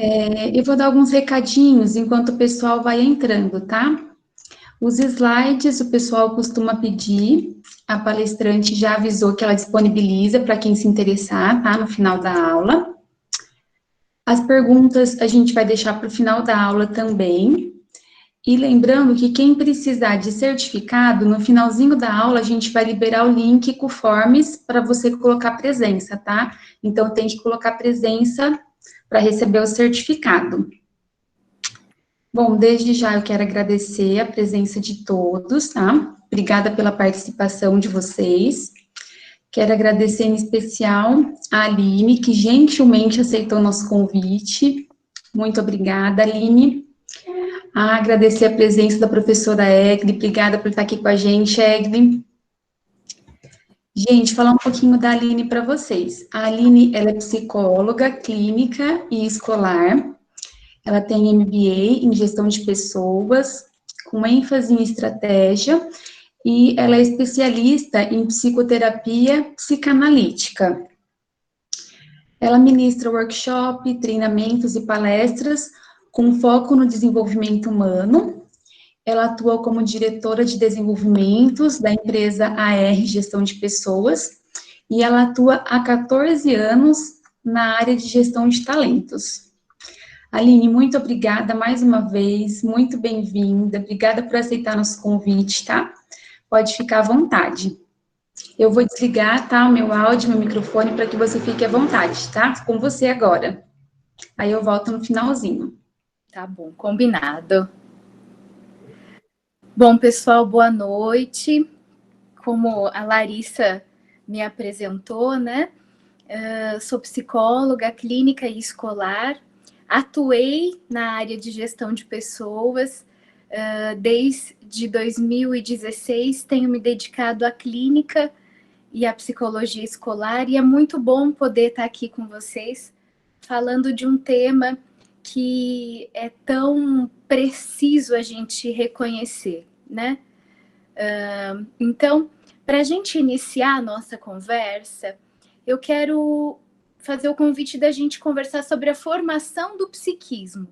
Eu vou dar alguns recadinhos enquanto o pessoal vai entrando, tá? Os slides o pessoal costuma pedir, a palestrante já avisou que ela disponibiliza para quem se interessar, tá? No final da aula. As perguntas a gente vai deixar para o final da aula também. E lembrando que quem precisar de certificado, no finalzinho da aula a gente vai liberar o link com forms para você colocar presença, tá? Então tem que colocar presença para receber o certificado. Bom, desde já eu quero agradecer a presença de todos, tá? Obrigada pela participação de vocês. Quero agradecer em especial a Aline, que gentilmente aceitou nosso convite. Muito obrigada, Aline. Agradecer a presença da professora Egli. Obrigada por estar aqui com a gente, Egli. Gente, falar um pouquinho da Aline para vocês. A Aline, ela é psicóloga clínica e escolar. Ela tem MBA em gestão de pessoas, com ênfase em estratégia, e ela é especialista em psicoterapia psicanalítica. Ela ministra workshop, treinamentos e palestras com foco no desenvolvimento humano. Ela atua como diretora de desenvolvimentos da empresa AR Gestão de Pessoas, e ela atua há 14 anos na área de gestão de talentos. Aline, muito obrigada mais uma vez, muito bem-vinda, obrigada por aceitar nosso convite, tá? Pode ficar à vontade. Eu vou desligar, tá, o meu áudio, meu microfone, para que você fique à vontade, tá? Com você agora. Aí eu volto no finalzinho. Tá bom, combinado. Bom, pessoal, boa noite. Como a Larissa me apresentou, né? Sou psicóloga clínica e escolar. Atuei na área de gestão de pessoas desde 2016. Tenho me dedicado à clínica e à psicologia escolar, e é muito bom poder estar aqui com vocês falando de um tema que é tão preciso a gente reconhecer, né? Então, para a gente iniciar a nossa conversa, eu quero fazer o convite da gente conversar sobre a formação do psiquismo.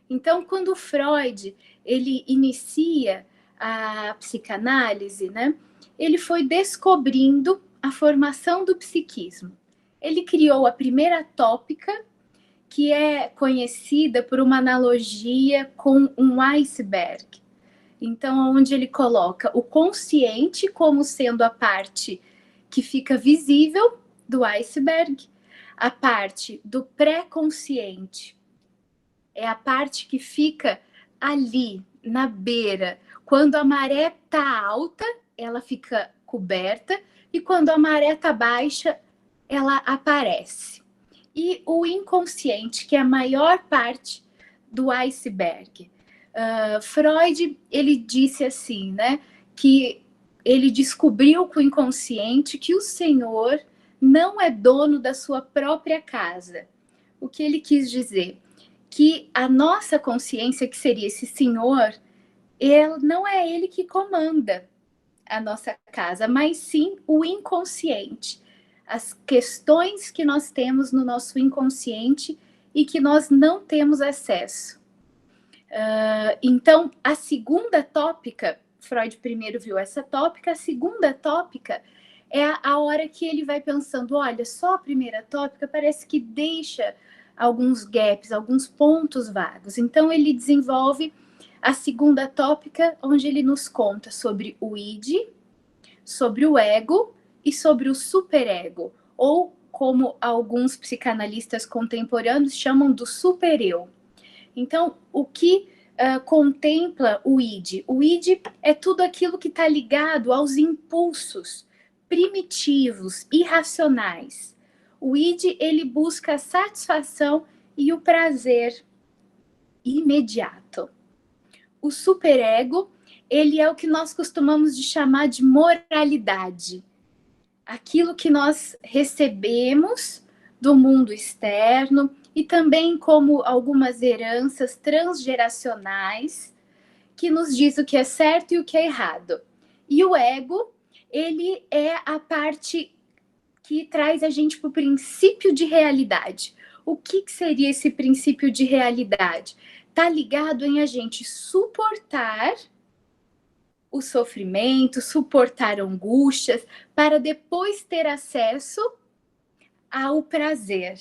Então, quando Freud ele inicia a psicanálise, né, ele foi descobrindo a formação do psiquismo. Ele criou a primeira tópica, que é conhecida por uma analogia com um iceberg. Então, onde ele coloca o consciente como sendo a parte que fica visível do iceberg, a parte do pré-consciente é a parte que fica ali, na beira. Quando a maré está alta, ela fica coberta, e quando a maré está baixa, ela aparece. E o inconsciente, que é a maior parte do iceberg. Freud, ele disse assim, né, que ele descobriu com o inconsciente que o Senhor não é dono da sua própria casa. O que ele quis dizer? Que a nossa consciência, que seria esse Senhor, não é ele que comanda a nossa casa, mas sim o inconsciente. As questões que nós temos no nosso inconsciente e que nós não temos acesso. Então, a segunda tópica, Freud primeiro viu essa tópica, a segunda tópica é a hora que ele vai pensando, olha, só a primeira tópica parece que deixa alguns gaps, alguns pontos vagos. Então, ele desenvolve a segunda tópica, onde ele nos conta sobre o id, sobre o ego e sobre o superego, ou como alguns psicanalistas contemporâneos chamam do supereu. Então, o que contempla o id? O id é tudo aquilo que está ligado aos impulsos primitivos, irracionais. O id, ele busca a satisfação e o prazer imediato. O superego, ele é o que nós costumamos de chamar de moralidade. Aquilo que nós recebemos do mundo externo e também como algumas heranças transgeracionais que nos diz o que é certo e o que é errado. E o ego, ele é a parte que traz a gente para o princípio de realidade. o que seria esse princípio de realidade? Está ligado em a gente suportar o sofrimento, suportar angústias, para depois ter acesso ao prazer.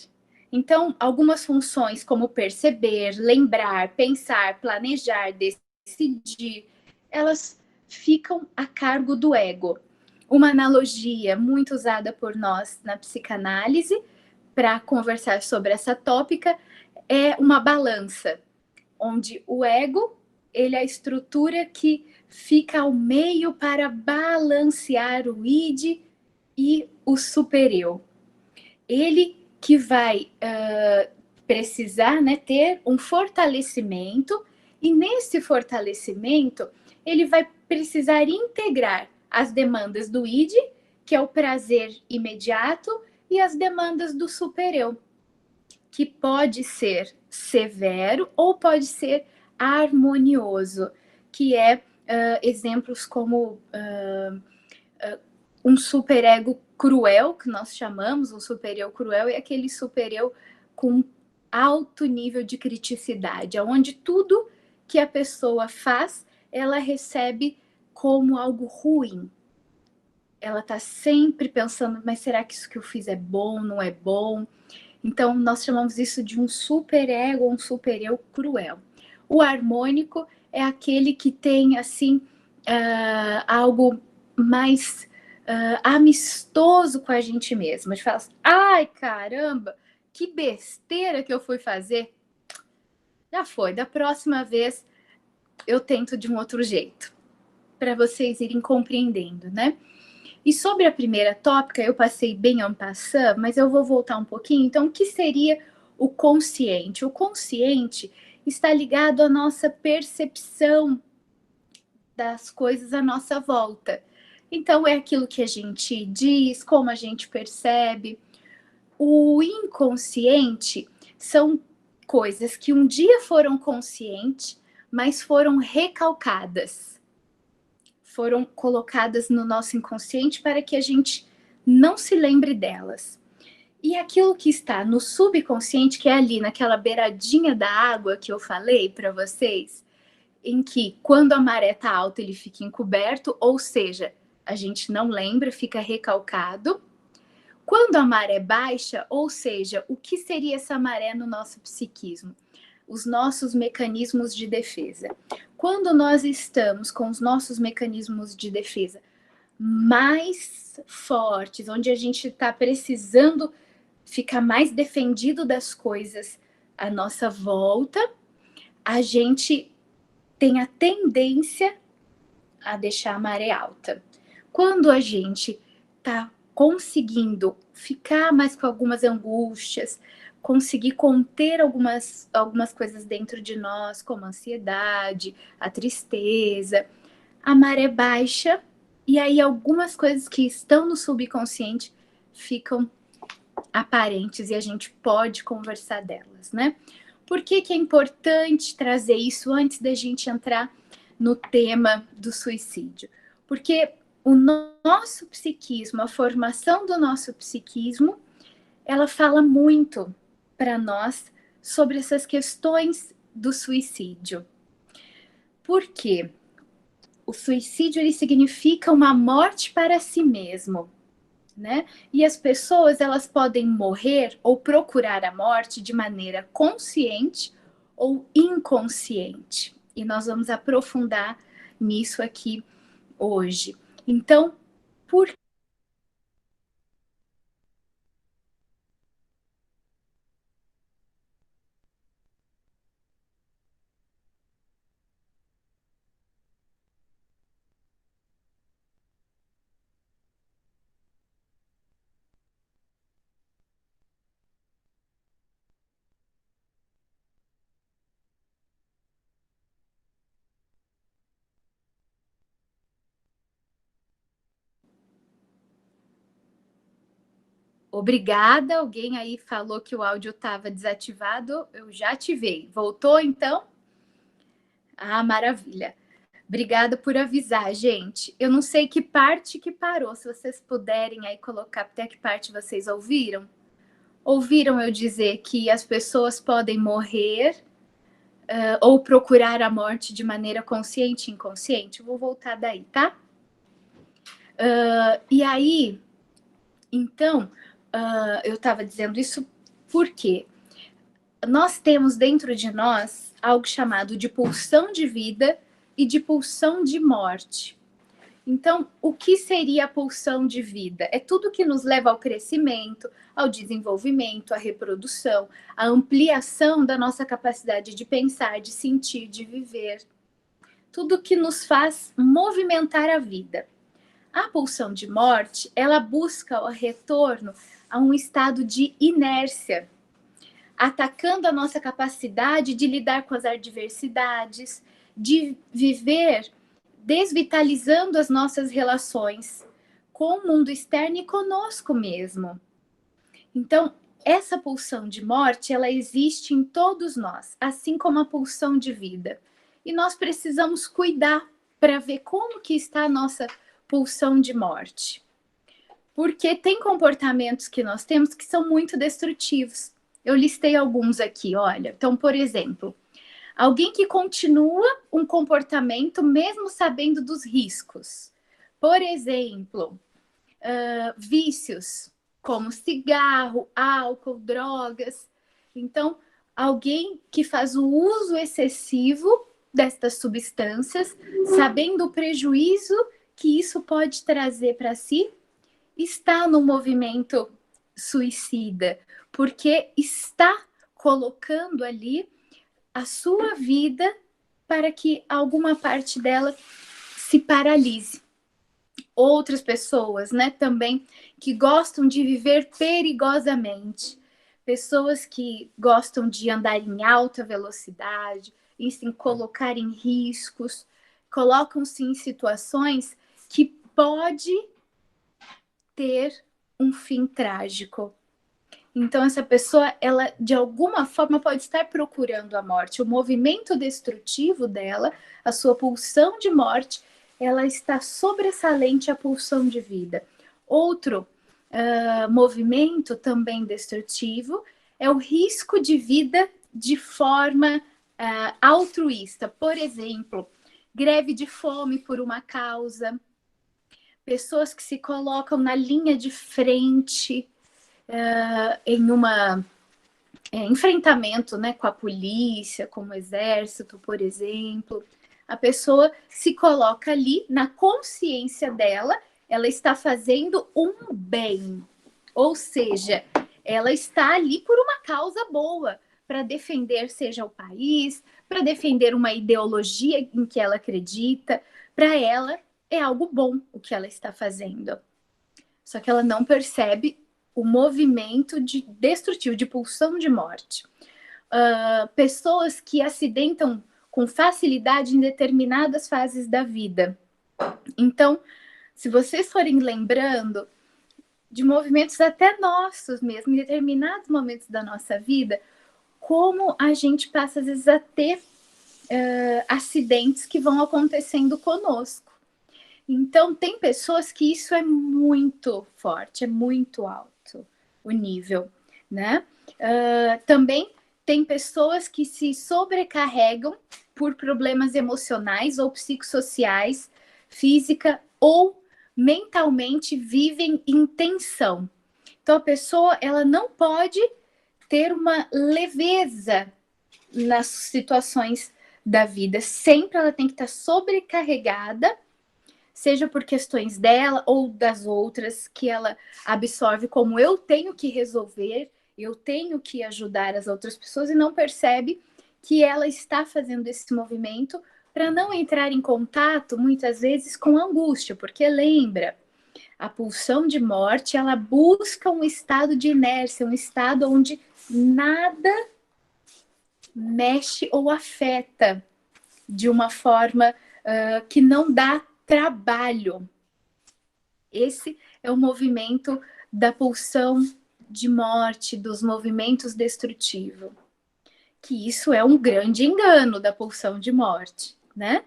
Então, algumas funções como perceber, lembrar, pensar, planejar, decidir, elas ficam a cargo do ego. Uma analogia muito usada por nós na psicanálise para conversar sobre essa tópica é uma balança, onde o ego, ele é a estrutura que fica ao meio para balancear o id e o supereu. Ele que vai precisar, né, ter um fortalecimento, e nesse fortalecimento ele vai precisar integrar as demandas do id, que é o prazer imediato, e as demandas do supereu, que pode ser severo ou pode ser harmonioso, que é exemplos como um superego cruel, que nós chamamos, um supereu cruel, é aquele supereu com alto nível de criticidade, onde tudo que a pessoa faz, ela recebe como algo ruim. Ela está sempre pensando, mas será que isso que eu fiz é bom, não é bom? Então, nós chamamos isso de um superego, um supereu cruel. O harmônico é aquele que tem, assim, algo mais amistoso com a gente mesmo. A gente fala assim, ai, caramba, que besteira que eu fui fazer. Já foi, da próxima vez eu tento de um outro jeito, para vocês irem compreendendo, né? E sobre a primeira tópica, eu passei bem en passant, mas eu vou voltar um pouquinho. Então, o que seria o consciente? O consciente está ligado à nossa percepção das coisas à nossa volta. Então, é aquilo que a gente diz, como a gente percebe. O inconsciente são coisas que um dia foram conscientes, mas foram recalcadas. Foram colocadas no nosso inconsciente para que a gente não se lembre delas. E aquilo que está no subconsciente, que é ali naquela beiradinha da água que eu falei para vocês, em que quando a maré está alta ele fica encoberto, ou seja, a gente não lembra, fica recalcado. Quando a maré baixa, ou seja, o que seria essa maré no nosso psiquismo? Os nossos mecanismos de defesa. Quando nós estamos com os nossos mecanismos de defesa mais fortes, onde a gente está precisando ficar mais defendido das coisas à nossa volta, a gente tem a tendência a deixar a maré alta. Quando a gente está conseguindo ficar mais com algumas angústias, conseguir conter algumas coisas dentro de nós, como a ansiedade, a tristeza, a maré baixa, e aí algumas coisas que estão no subconsciente ficam aparentes e a gente pode conversar delas, né? Por que é importante trazer isso antes da gente entrar no tema do suicídio? Porque o nosso psiquismo, a formação do nosso psiquismo, ela fala muito para nós sobre essas questões do suicídio. Por quê? O suicídio ele significa uma morte para si mesmo, né? E as pessoas elas podem morrer ou procurar a morte de maneira consciente ou inconsciente. E nós vamos aprofundar nisso aqui hoje. Então, por Obrigada, alguém aí falou que o áudio estava desativado, eu já ativei. Voltou então? Ah, maravilha. Obrigada por avisar, gente. Eu não sei que parte que parou, se vocês puderem aí colocar até que parte vocês ouviram, ouviram eu dizer que as pessoas podem morrer ou procurar a morte de maneira consciente e inconsciente? Eu vou voltar daí, tá? E aí, então, eu estava dizendo isso porque nós temos dentro de nós algo chamado de pulsão de vida e de pulsão de morte. Então, o que seria a pulsão de vida? É tudo que nos leva ao crescimento, ao desenvolvimento, à reprodução, à ampliação da nossa capacidade de pensar, de sentir, de viver. Tudo que nos faz movimentar a vida. A pulsão de morte, ela busca o retorno a um estado de inércia, atacando a nossa capacidade de lidar com as adversidades, de viver desvitalizando as nossas relações com o mundo externo e conosco mesmo. Então, essa pulsão de morte, ela existe em todos nós, assim como a pulsão de vida. E nós precisamos cuidar para ver como que está a nossa pulsão de morte. Porque tem comportamentos que nós temos que são muito destrutivos. Eu listei alguns aqui, olha. Então, por exemplo, alguém que continua um comportamento mesmo sabendo dos riscos. Por exemplo, vícios como cigarro, álcool, drogas. Então, alguém que faz o uso excessivo destas substâncias, sabendo o prejuízo que isso pode trazer para si, está no movimento suicida, porque está colocando ali a sua vida para que alguma parte dela se paralise. Outras pessoas, né, também que gostam de viver perigosamente. Pessoas que gostam de andar em alta velocidade, em se colocar em riscos, colocam-se em situações que pode ter um fim trágico. Então, essa pessoa, ela de alguma forma pode estar procurando a morte. O movimento destrutivo dela, a sua pulsão de morte, ela está sobressalente à pulsão de vida. Outro movimento também destrutivo é o risco de vida de forma altruísta. Por exemplo, greve de fome por uma causa, pessoas que se colocam na linha de frente em uma enfrentamento, né, com a polícia, com o exército, por exemplo. A pessoa se coloca ali na consciência dela, ela está fazendo um bem. Ou seja, ela está ali por uma causa boa, para defender, seja o país, para defender uma ideologia em que ela acredita. Para ela, é algo bom o que ela está fazendo. Só que ela não percebe o movimento destrutivo, de pulsão de morte. Pessoas que acidentam com facilidade em determinadas fases da vida. Então, se vocês forem lembrando de movimentos até nossos mesmo, em determinados momentos da nossa vida, como a gente passa às vezes a ter acidentes que vão acontecendo conosco. Então, tem pessoas que isso é muito forte, é muito alto o nível, né? Também tem pessoas que se sobrecarregam por problemas emocionais ou psicossociais, física ou mentalmente vivem em tensão. Então, a pessoa, ela não pode ter uma leveza nas situações da vida. Sempre ela tem que estar sobrecarregada, seja por questões dela ou das outras, que ela absorve como eu tenho que resolver, eu tenho que ajudar as outras pessoas, e não percebe que ela está fazendo esse movimento para não entrar em contato, muitas vezes, com a angústia, porque lembra, a pulsão de morte, ela busca um estado de inércia, um estado onde nada mexe ou afeta de uma forma que não dá trabalho. Esse é o movimento da pulsão de morte, dos movimentos destrutivos. Que isso é um grande engano da pulsão de morte, né?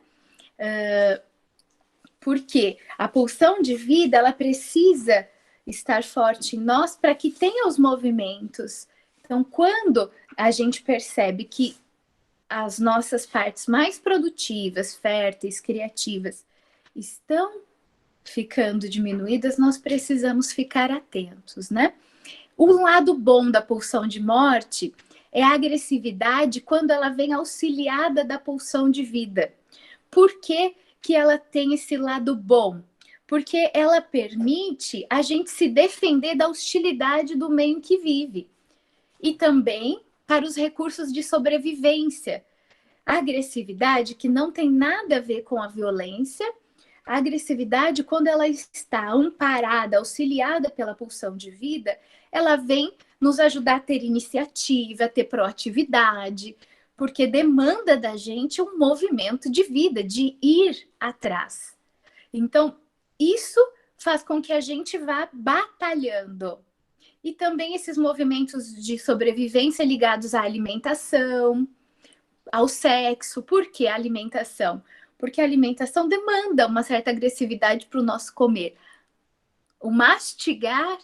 Porque a pulsão de vida, ela precisa estar forte em nós para que tenha os movimentos. Então, quando a gente percebe que as nossas partes mais produtivas, férteis, criativas, estão ficando diminuídas, nós precisamos ficar atentos, né? O lado bom da pulsão de morte é a agressividade quando ela vem auxiliada da pulsão de vida. Por que que ela tem esse lado bom? Porque ela permite a gente se defender da hostilidade do meio que vive. E também para os recursos de sobrevivência. A agressividade, que não tem nada a ver com a violência, a agressividade, quando ela está amparada, auxiliada pela pulsão de vida, ela vem nos ajudar a ter iniciativa, a ter proatividade, porque demanda da gente um movimento de vida, de ir atrás. Então, isso faz com que a gente vá batalhando. E também esses movimentos de sobrevivência ligados à alimentação, ao sexo. Por que a alimentação? Porque a alimentação demanda uma certa agressividade para o nosso comer. O mastigar,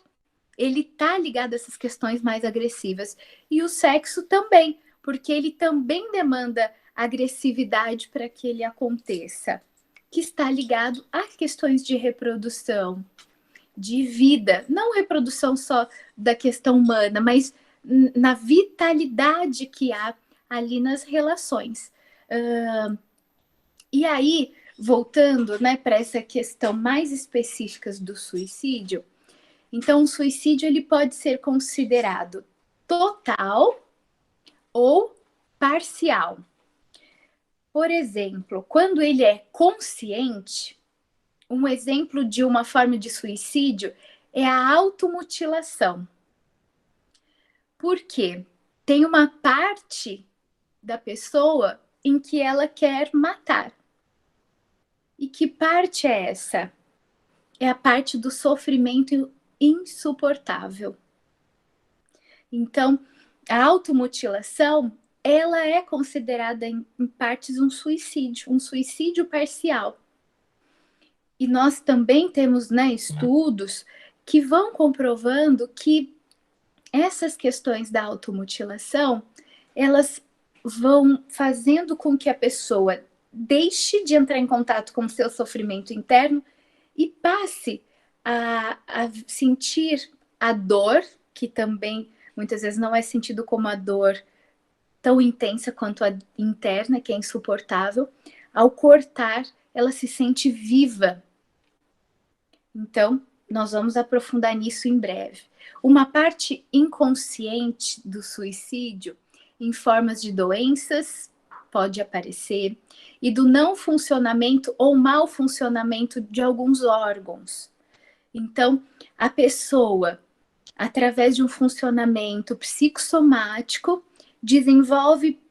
ele está ligado a essas questões mais agressivas. E o sexo também, porque ele também demanda agressividade para que ele aconteça, que está ligado a questões de reprodução, de vida, não reprodução só da questão humana, mas na vitalidade que há ali nas relações. E aí, voltando, né, para essa questão mais específica do suicídio, então o suicídio ele pode ser considerado total ou parcial. Por exemplo, quando ele é consciente, um exemplo de uma forma de suicídio é a automutilação. Por quê? Tem uma parte da pessoa em que ela quer matar. E que parte é essa? É a parte do sofrimento insuportável. Então, a automutilação, ela é considerada em partes um suicídio parcial. E nós também temos, né, estudos que vão comprovando que essas questões da automutilação, elas vão fazendo com que a pessoa deixe de entrar em contato com o seu sofrimento interno e passe a sentir a dor, que também muitas vezes não é sentido como a dor tão intensa quanto a interna, que é insuportável. Ao cortar, ela se sente viva. Então, nós vamos aprofundar nisso em breve. Uma parte inconsciente do suicídio, em formas de doenças, pode aparecer, e do não funcionamento ou mau funcionamento de alguns órgãos. Então, a pessoa, através de um funcionamento psicossomático, desenvolve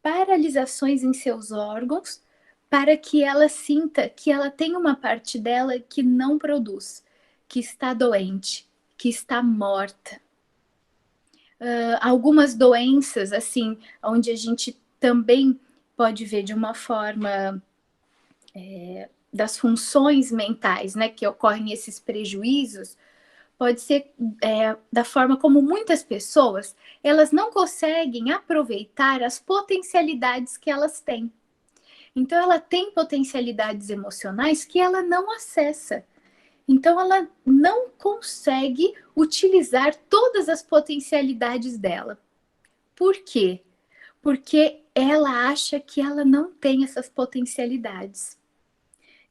paralisações em seus órgãos para que ela sinta que ela tem uma parte dela que não produz, que está doente, que está morta. Algumas doenças, assim, onde a gente também pode ver de uma forma das funções mentais, né, que ocorrem esses prejuízos, pode ser da forma como muitas pessoas, elas não conseguem aproveitar as potencialidades que elas têm. Então, ela tem potencialidades emocionais que ela não acessa. Então, ela não consegue utilizar todas as potencialidades dela. Por quê? Porque ela acha que ela não tem essas potencialidades.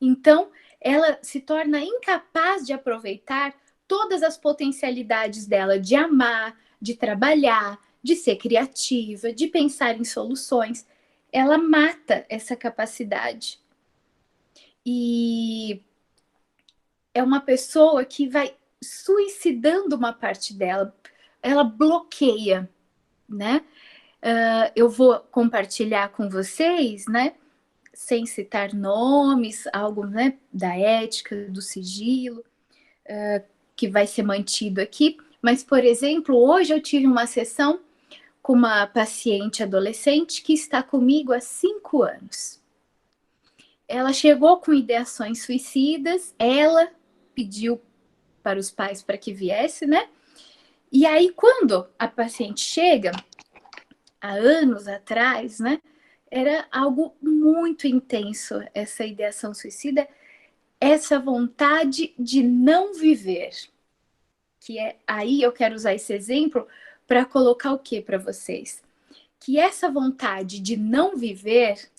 Então, ela se torna incapaz de aproveitar todas as potencialidades dela de amar, de trabalhar, de ser criativa, de pensar em soluções. Ela mata essa capacidade. E é uma pessoa que vai suicidando uma parte dela, ela bloqueia, né? Eu vou compartilhar com vocês, né? Sem citar nomes, algo, né, da ética, do sigilo, que vai ser mantido aqui. Mas, por exemplo, hoje eu tive uma sessão com uma paciente adolescente que está comigo há 5 anos. Ela chegou com ideações suicidas, ela pediu para os pais para que viesse, né? E aí, quando a paciente chega, há anos atrás, né? Era algo muito intenso, essa ideação suicida, essa vontade de não viver. Que é aí eu quero usar esse exemplo para colocar o que para vocês? Que essa vontade de não viver,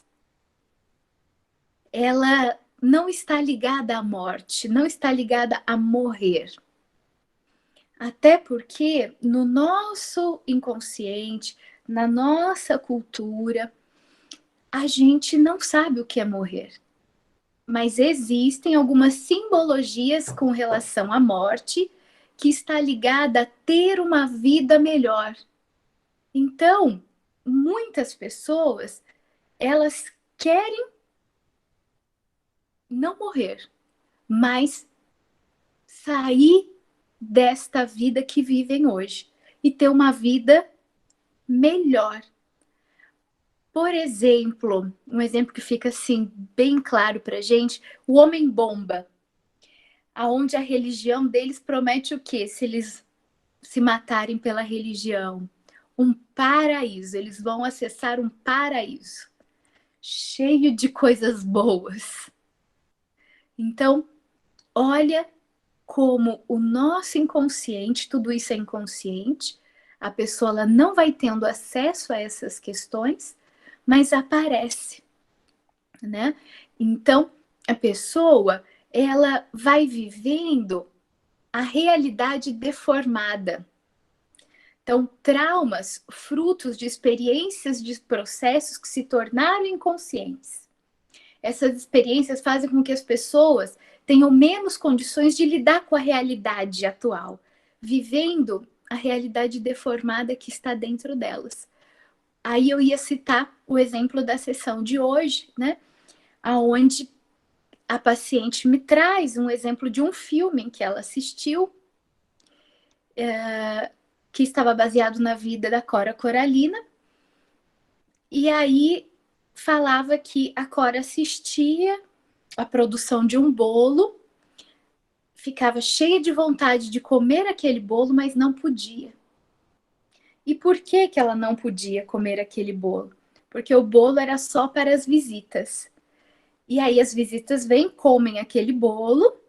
ela não está ligada à morte, não está ligada a morrer. Até porque no nosso inconsciente, na nossa cultura, a gente não sabe o que é morrer. Mas existem algumas simbologias com relação à morte que está ligada a ter uma vida melhor. Então, muitas pessoas, elas querem não morrer, mas sair desta vida que vivem hoje e ter uma vida melhor. Por exemplo, um exemplo que fica assim bem claro pra gente, o homem-bomba, aonde a religião deles promete o quê? Se eles se matarem pela religião, um paraíso, eles vão acessar um paraíso cheio de coisas boas. Então, olha como o nosso inconsciente, tudo isso é inconsciente, a pessoa ela não vai tendo acesso a essas questões, mas aparece, né? Então, a pessoa, ela vai vivendo a realidade deformada. Então, traumas, frutos de experiências, de processos que se tornaram inconscientes. Essas experiências fazem com que as pessoas tenham menos condições de lidar com a realidade atual, vivendo a realidade deformada que está dentro delas. Aí eu ia citar o exemplo da sessão de hoje, né? Onde a paciente me traz um exemplo de um filme em que ela assistiu, que estava baseado na vida da Cora Coralina, e aí falava que a Cora assistia a produção de um bolo, ficava cheia de vontade de comer aquele bolo, mas não podia. E por que que ela não podia comer aquele bolo? Porque o bolo era só para as visitas. E aí as visitas vêm, comem aquele bolo,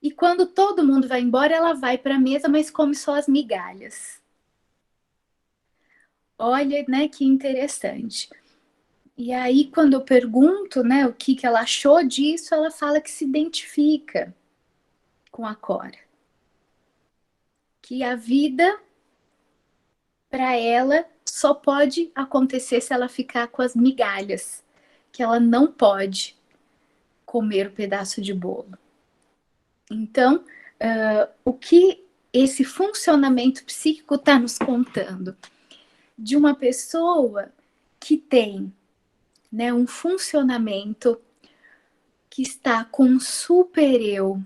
e quando todo mundo vai embora, ela vai para a mesa, mas come só as migalhas. Olha, né, que interessante. E aí, quando eu pergunto, né, o que ela achou disso, ela fala que se identifica com a Cora. Que a vida, para ela, só pode acontecer se ela ficar com as migalhas. Que ela não pode comer o pedaço de bolo. Então, o que esse funcionamento psíquico está nos contando? De uma pessoa que tem, né, um funcionamento que está com um super-eu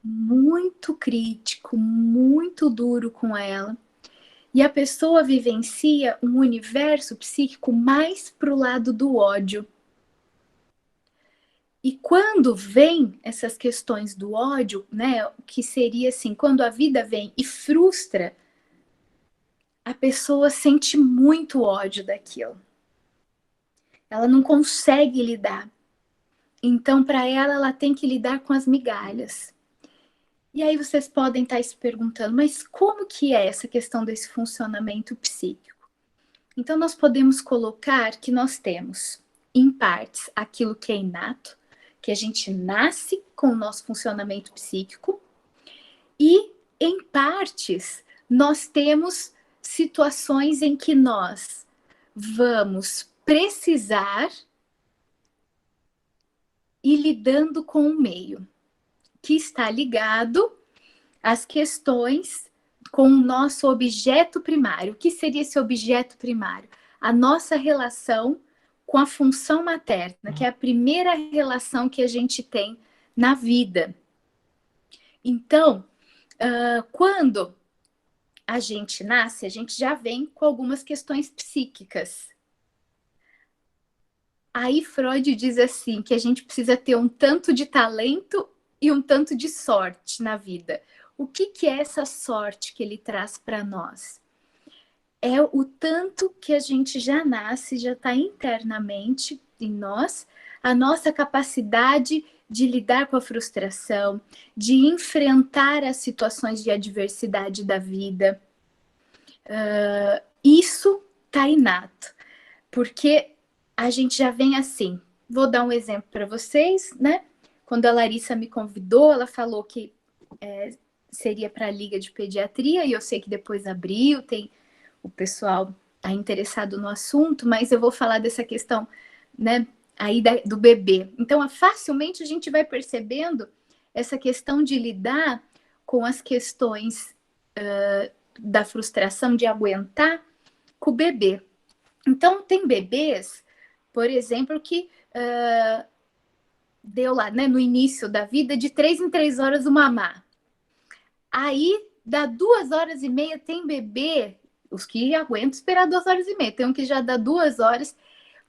muito crítico, muito duro com ela, e a pessoa vivencia um universo psíquico mais para o lado do ódio. E quando vem essas questões do ódio, né, que seria assim, quando a vida vem e frustra, a pessoa sente muito ódio daquilo. Ela não consegue lidar. Então, para ela tem que lidar com as migalhas. E aí vocês podem estar se perguntando, mas como que é essa questão desse funcionamento psíquico? Então, nós podemos colocar que nós temos, em partes, aquilo que é inato, que a gente nasce com o nosso funcionamento psíquico, e, em partes, nós temos situações em que nós vamos precisar ir lidando com o meio, que está ligado às questões com o nosso objeto primário. O que seria esse objeto primário? A nossa relação com a função materna, que é a primeira relação que a gente tem na vida. Então, quando a gente nasce, a gente já vem com algumas questões psíquicas. Aí Freud diz assim, que a gente precisa ter um tanto de talento e um tanto de sorte na vida. O que é essa sorte que ele traz para nós? É o tanto que a gente já nasce, já está internamente em nós, a nossa capacidade de lidar com a frustração, de enfrentar as situações de adversidade da vida. Isso está inato, porque a gente já vem assim. Vou dar um exemplo para vocês, né? Quando a Larissa me convidou, ela falou que seria para a Liga de Pediatria, e eu sei que depois abriu, tem o pessoal tá interessado no assunto, mas eu vou falar dessa questão, né, aí do bebê. Então, facilmente a gente vai percebendo essa questão de lidar com as questões da frustração de aguentar com o bebê. Então, tem bebês, por exemplo, que deu lá, né, no início da vida, de 3 em 3 horas o mamar. Aí, dá 2 horas e meia, tem bebê, os que aguentam esperar 2 horas e meia, tem um que já dá 2 horas,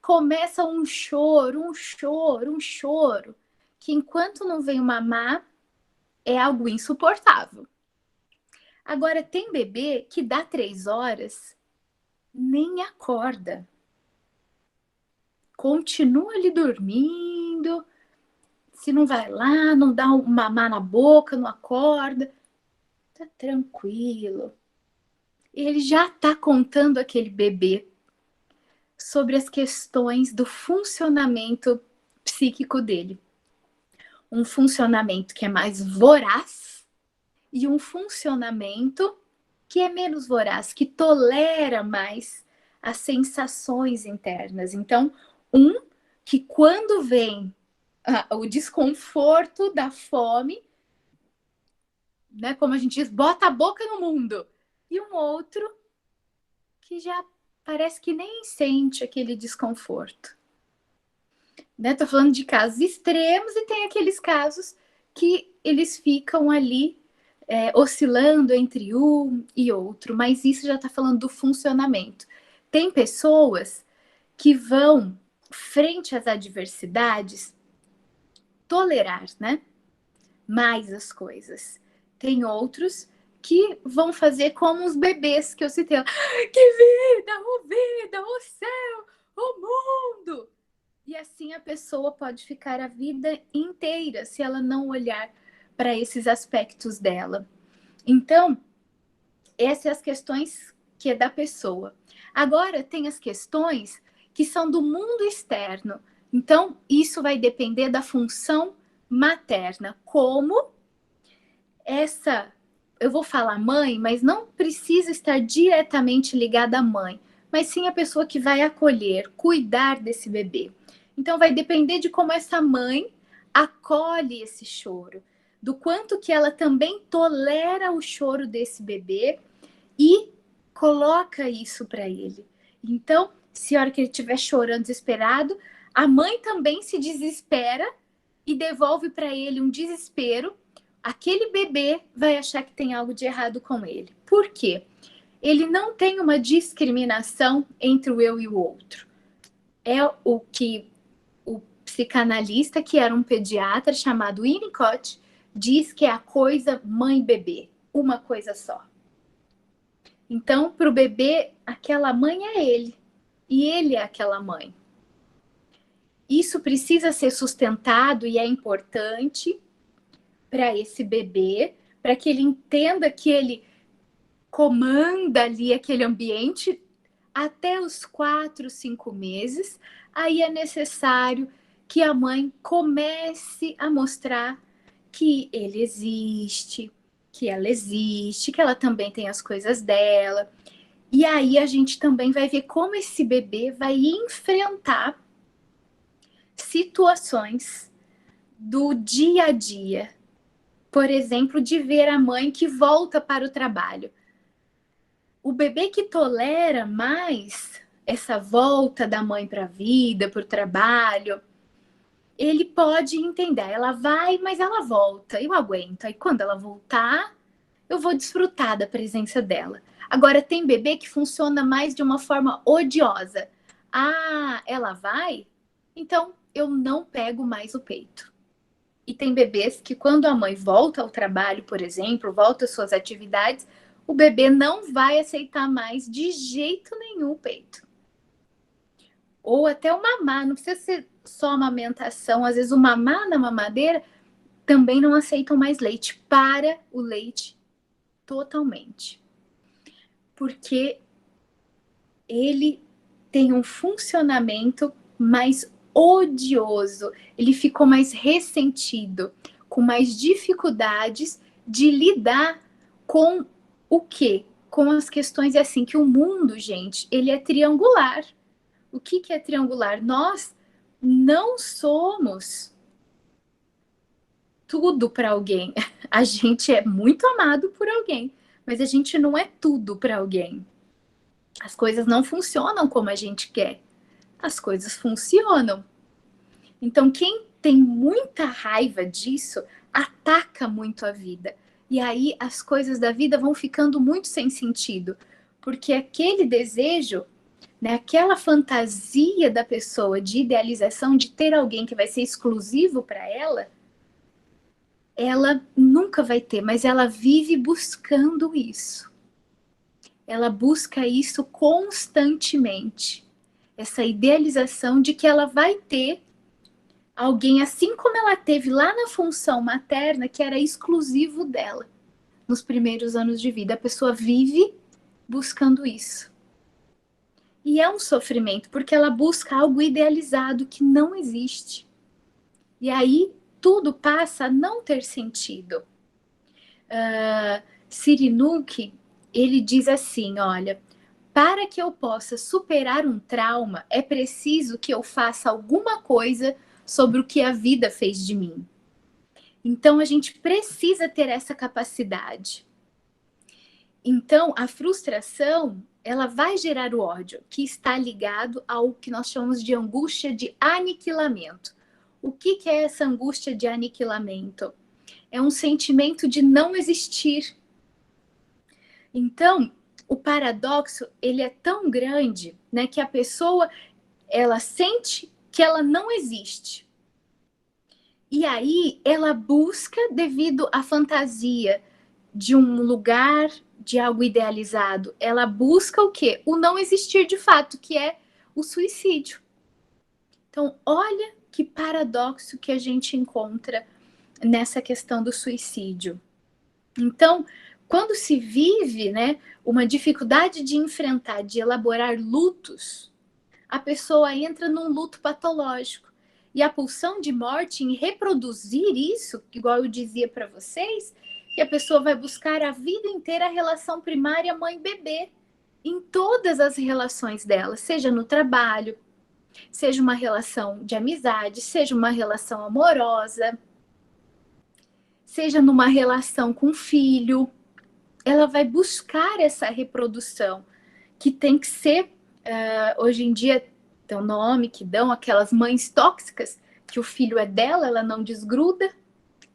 começa um choro, que enquanto não vem o mamar, é algo insuportável. Agora, tem bebê que dá 3 horas, nem acorda. Continua ali dormindo, se não vai lá, não dá um mamar na boca, não acorda, tá tranquilo. Ele já tá contando aquele bebê sobre as questões do funcionamento psíquico dele. Um funcionamento que é mais voraz e um funcionamento que é menos voraz, que tolera mais as sensações internas. Então, que quando vem o desconforto da fome, né, como a gente diz, bota a boca no mundo. E um outro que já parece que nem sente aquele desconforto. Né? Tô falando de casos extremos e tem aqueles casos que eles ficam ali oscilando entre um e outro, mas isso já está falando do funcionamento. Tem pessoas que vão, frente às adversidades, tolerar, né, mais as coisas. Tem outros que vão fazer como os bebês que eu citei. Que vida, o céu, o mundo! E assim a pessoa pode ficar a vida inteira se ela não olhar para esses aspectos dela. Então, essas são as questões que é da pessoa. Agora, tem as questões que são do mundo externo. Então, isso vai depender da função materna. Como eu vou falar mãe, mas não precisa estar diretamente ligada à mãe, mas sim a pessoa que vai acolher, cuidar desse bebê. Então, vai depender de como essa mãe acolhe esse choro, do quanto que ela também tolera o choro desse bebê e coloca isso para ele. Então, se a hora que ele estiver chorando desesperado, a mãe também se desespera e devolve para ele um desespero. Aquele bebê vai achar que tem algo de errado com ele. Por quê? Ele não tem uma discriminação entre o eu e o outro. É o que o psicanalista, que era um pediatra chamado Winnicott, diz que é a coisa mãe-bebê, uma coisa só. Então, para o bebê, aquela mãe é ele, e ele é aquela mãe. Isso precisa ser sustentado e é importante para esse bebê, para que ele entenda que ele comanda ali aquele ambiente até os 4, 5 meses. Aí é necessário que a mãe comece a mostrar que ele existe, que ela existe, que ela também tem as coisas dela. E aí a gente também vai ver como esse bebê vai enfrentar situações do dia a dia. Por exemplo, de ver a mãe que volta para o trabalho. O bebê que tolera mais essa volta da mãe para a vida, para o trabalho, ele pode entender. Ela vai, mas ela volta, eu aguento. Aí quando ela voltar, eu vou desfrutar da presença dela. Agora, tem bebê que funciona mais de uma forma odiosa. Ah, ela vai? Então eu não pego mais o peito. E tem bebês que quando a mãe volta ao trabalho, por exemplo, volta às suas atividades, o bebê não vai aceitar mais de jeito nenhum o peito. Ou até o mamar, não precisa ser só amamentação, às vezes o mamar na mamadeira também não aceitam mais leite, para o leite totalmente. Porque ele tem um funcionamento mais odioso, ele ficou mais ressentido, com mais dificuldades de lidar com o quê? Com as questões assim, que o mundo, gente, ele é triangular. O que é triangular? Nós não somos tudo para alguém. A gente é muito amado por alguém, mas a gente não é tudo para alguém. As coisas não funcionam como a gente quer. As coisas funcionam. Então, quem tem muita raiva disso, ataca muito a vida. E aí as coisas da vida vão ficando muito sem sentido. Porque aquele desejo, né, aquela fantasia da pessoa de idealização de ter alguém que vai ser exclusivo para ela nunca vai ter, mas ela vive buscando isso. Ela busca isso constantemente. Essa idealização de que ela vai ter alguém assim como ela teve lá na função materna, que era exclusivo dela nos primeiros anos de vida. A pessoa vive buscando isso. E é um sofrimento, porque ela busca algo idealizado que não existe. E aí tudo passa a não ter sentido. Cirinuque, ele diz assim, olha, para que eu possa superar um trauma, é preciso que eu faça alguma coisa sobre o que a vida fez de mim. Então, a gente precisa ter essa capacidade. Então, a frustração, ela vai gerar o ódio, que está ligado ao que nós chamamos de angústia de aniquilamento. O que é essa angústia de aniquilamento? É um sentimento de não existir. Então, o paradoxo, ele é tão grande, né, que a pessoa, ela sente que ela não existe. E aí, ela busca, devido à fantasia de um lugar, de algo idealizado, ela busca o quê? O não existir de fato, que é o suicídio. Então, olha que paradoxo que a gente encontra nessa questão do suicídio. Então, quando se vive, né, uma dificuldade de enfrentar, de elaborar lutos, a pessoa entra num luto patológico. E a pulsão de morte em reproduzir isso, igual eu dizia para vocês, que a pessoa vai buscar a vida inteira a relação primária mãe-bebê, em todas as relações dela, seja no trabalho, seja uma relação de amizade, seja uma relação amorosa, seja numa relação com o filho. Ela vai buscar essa reprodução, que tem que ser, hoje em dia, tem um nome que dão, aquelas mães tóxicas, que o filho é dela, ela não desgruda.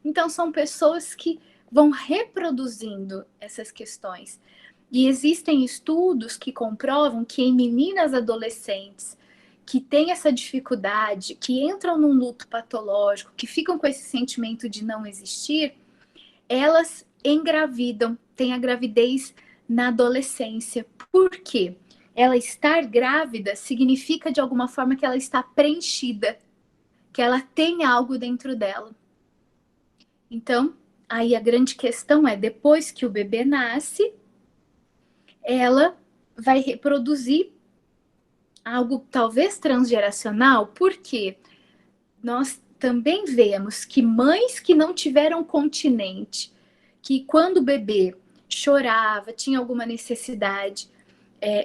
Então, são pessoas que vão reproduzindo essas questões. E existem estudos que comprovam que em meninas adolescentes que têm essa dificuldade, que entram num luto patológico, que ficam com esse sentimento de não existir, elas engravidam, têm a gravidez na adolescência. Por quê? Ela estar grávida significa, de alguma forma, que ela está preenchida, que ela tem algo dentro dela. Então, aí a grande questão é, depois que o bebê nasce, ela vai reproduzir algo talvez transgeracional, porque nós também vemos que mães que não tiveram continente, que quando o bebê chorava, tinha alguma necessidade,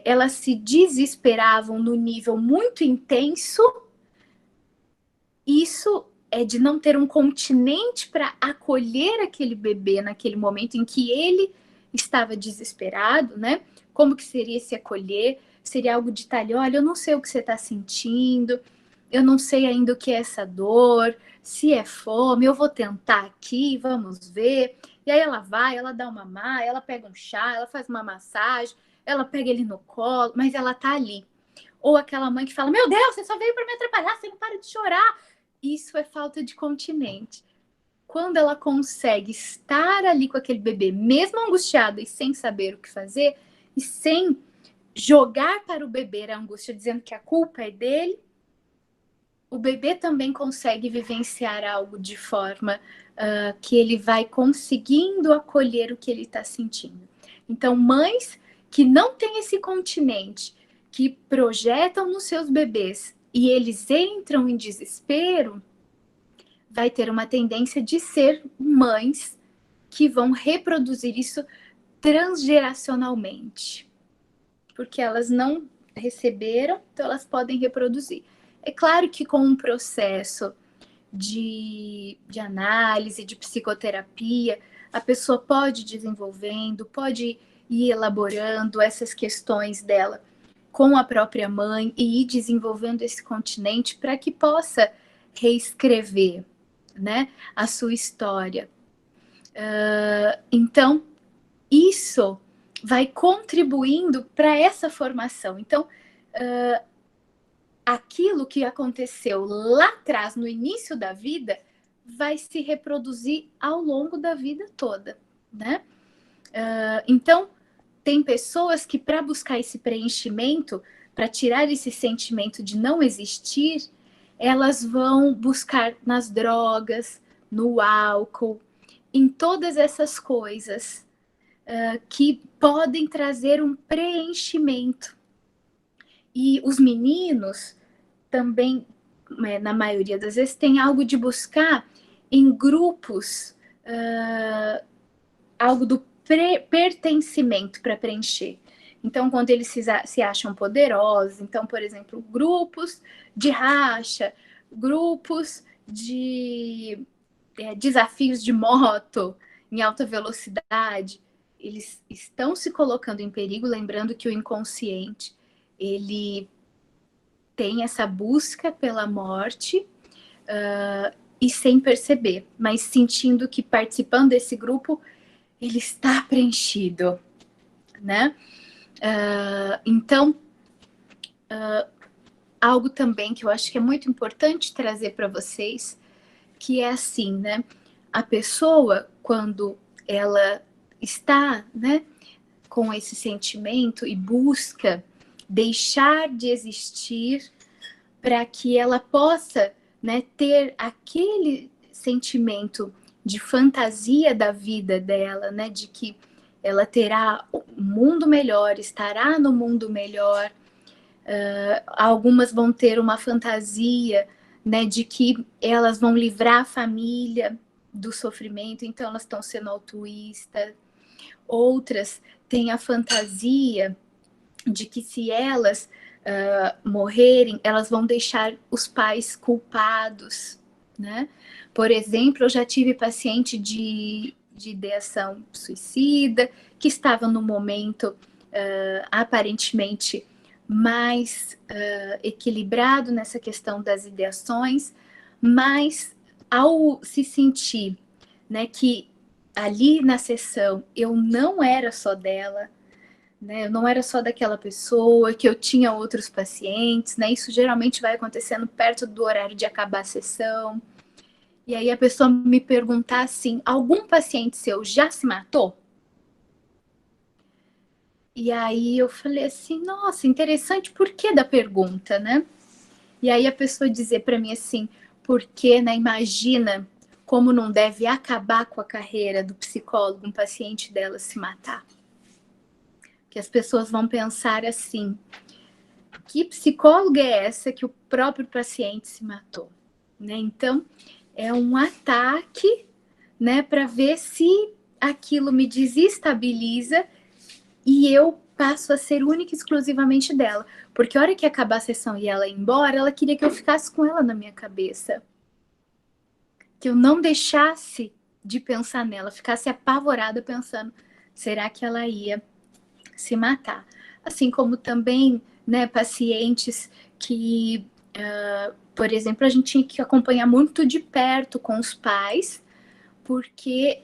elas se desesperavam no nível muito intenso. Isso é de não ter um continente para acolher aquele bebê naquele momento em que ele estava desesperado, né? Como que seria se acolher? Seria algo de tal, olha, eu não sei o que você está sentindo, eu não sei ainda o que é essa dor, se é fome, eu vou tentar aqui, vamos ver. E aí ela vai, ela dá uma mamar, ela pega um chá, ela faz uma massagem, ela pega ele no colo, mas ela tá ali. Ou aquela mãe que fala, meu Deus, você só veio para me atrapalhar, você não para de chorar. Isso é falta de continente. quando ela consegue estar ali com aquele bebê, mesmo angustiada e sem saber o que fazer, e sem jogar para o bebê a angústia, dizendo que a culpa é dele, o bebê também consegue vivenciar algo de forma que ele vai conseguindo acolher o que ele está sentindo. Então, mães que não têm esse continente, que projetam nos seus bebês e eles entram em desespero, vai ter uma tendência de ser mães que vão reproduzir isso transgeracionalmente. Porque elas não receberam, então elas podem reproduzir. É claro que com um processo de análise, de psicoterapia, a pessoa pode ir desenvolvendo, pode ir elaborando essas questões dela com a própria mãe e ir desenvolvendo esse continente para que possa reescrever, né, a sua história. Então, isso vai contribuindo para essa formação. Então, aquilo que aconteceu lá atrás, no início da vida, vai se reproduzir ao longo da vida toda, né? Então, tem pessoas que, para buscar esse preenchimento, para tirar esse sentimento de não existir, elas vão buscar nas drogas, no álcool, em todas essas coisas que podem trazer um preenchimento. E os meninos também, na maioria das vezes, tem algo de buscar em grupos, algo do pertencimento para preencher. Então, quando eles se acham poderosos, então, por exemplo, grupos de racha, grupos de desafios de moto em alta velocidade, eles estão se colocando em perigo, lembrando que o inconsciente, ele tem essa busca pela morte e sem perceber, mas sentindo que participando desse grupo, ele está preenchido, né? Então, algo também que eu acho que é muito importante trazer para vocês, que é assim, né? A pessoa, quando ela está, né, com esse sentimento e busca deixar de existir para que ela possa, né, ter aquele sentimento de fantasia da vida dela, né, de que ela terá um mundo melhor, estará no mundo melhor. Algumas vão ter uma fantasia, né, de que elas vão livrar a família do sofrimento, então elas estão sendo altruístas. Outras têm a fantasia de que se elas morrerem, elas vão deixar os pais culpados, né? Por exemplo, eu já tive paciente de ideação suicida, que estava no momento aparentemente mais equilibrado nessa questão das ideações, mas ao se sentir, né, que ali na sessão eu não era só dela, né, eu não era só daquela pessoa, que eu tinha outros pacientes, né, isso geralmente vai acontecendo perto do horário de acabar a sessão, e aí a pessoa me perguntar assim, algum paciente seu já se matou? E aí eu falei assim, nossa, interessante, por que da pergunta, né? E aí a pessoa dizer para mim assim, porque, né, imagina como não deve acabar com a carreira do psicólogo um paciente dela se matar. Que as pessoas vão pensar assim, que psicóloga é essa que o próprio paciente se matou? Né? Então, é um ataque, né, para ver se aquilo me desestabiliza e eu passo a ser única e exclusivamente dela. Porque a hora que acabar a sessão e ela ir embora, ela queria que eu ficasse com ela na minha cabeça. Que eu não deixasse de pensar nela, ficasse apavorada pensando, será que ela ia se matar? Assim como também, né, pacientes que, por exemplo, a gente tinha que acompanhar muito de perto com os pais, porque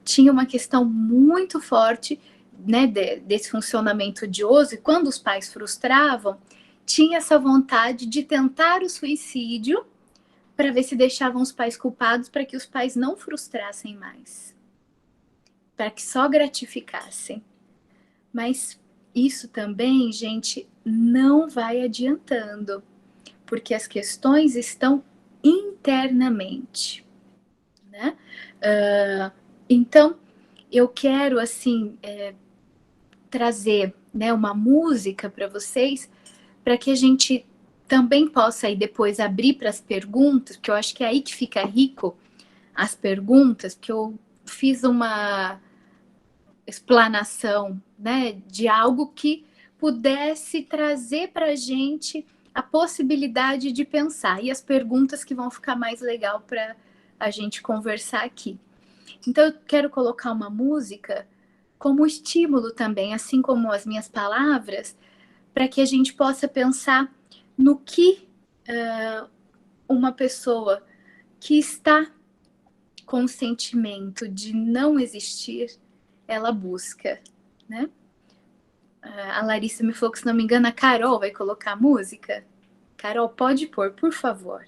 tinha uma questão muito forte, né, desse funcionamento odioso, e quando os pais frustravam, tinha essa vontade de tentar o suicídio para ver se deixavam os pais culpados, para que os pais não frustrassem mais, para que só gratificassem. Mas isso também, gente, não vai adiantando, porque as questões estão internamente, né? Então, eu quero, assim, trazer, né, uma música para vocês, para que a gente também possa aí depois abrir para as perguntas, porque eu acho que é aí que fica rico as perguntas, que eu fiz uma explanação, né, de algo que pudesse trazer para a gente a possibilidade de pensar, e as perguntas que vão ficar mais legal para a gente conversar aqui. Então, eu quero colocar uma música como estímulo também, assim como as minhas palavras, para que a gente possa pensar no que uma pessoa que está com o sentimento de não existir, ela busca, né? A Larissa me falou que, se não me engano, a Carol vai colocar a música. Carol, pode pôr, por favor.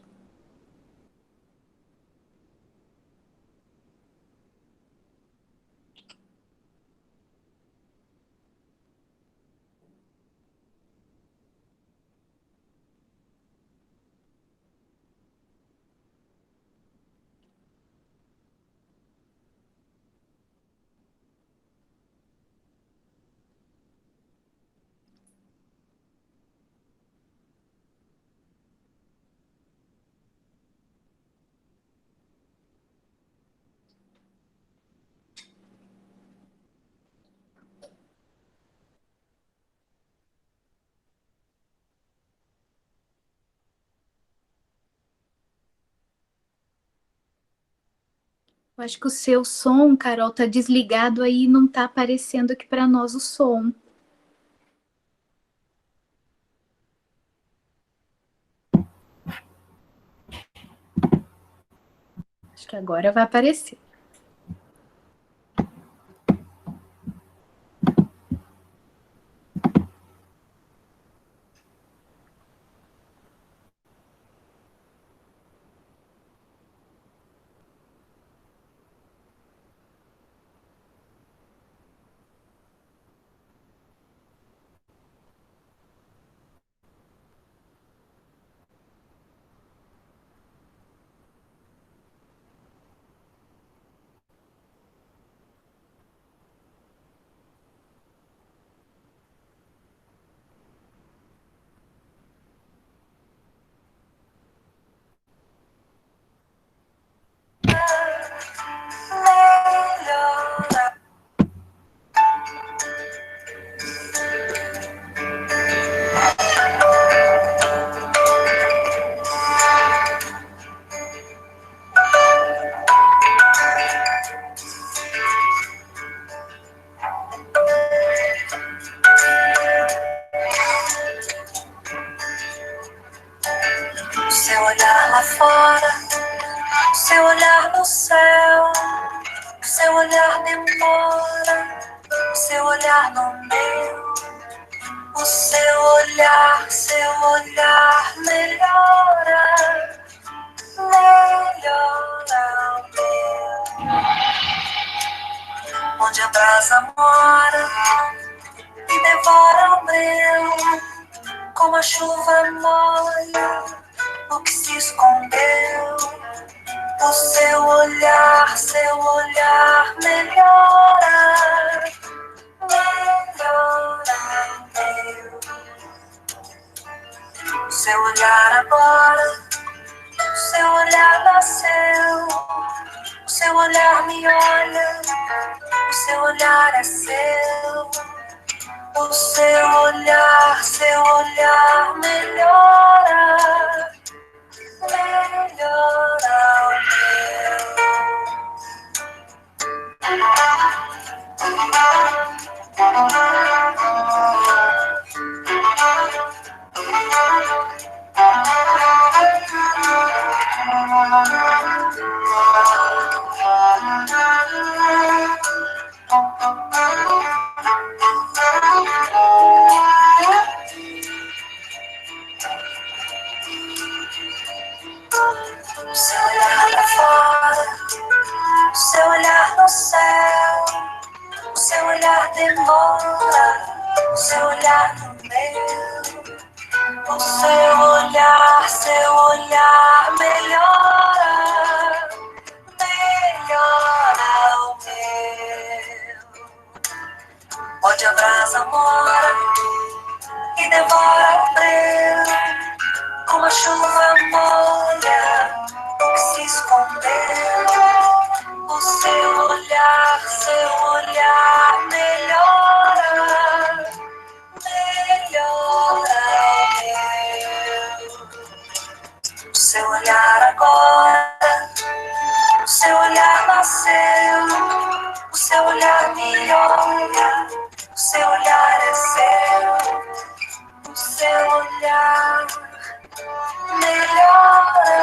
Eu acho que o seu som, Carol, tá desligado aí, não tá aparecendo aqui para nós o som. Acho que agora vai aparecer. Seu olhar lá fora, seu olhar no céu, seu olhar demora, seu olhar no meu, o seu olhar melhora, melhora o meu. Onde a brasa mora e devora o meu, como a chuva molha o que se escondeu. O seu olhar melhora, melhora o meu. O seu olhar agora, o seu olhar nasceu, o seu olhar me olha, o seu olhar é seu. O seu olhar melhora, melhora o o seu olhar lá fora, o seu olhar no céu, o seu olhar demora, o seu olhar no meu, o seu olhar melhora, melhora o meu. Onde a brasa mora e devora o breu, como a chuva molha o que se escondeu. O seu olhar melhora, melhora o meu. O seu olhar agora, o seu olhar nasceu, o seu olhar me olha, o seu olhar é seu, o seu olhar melhora,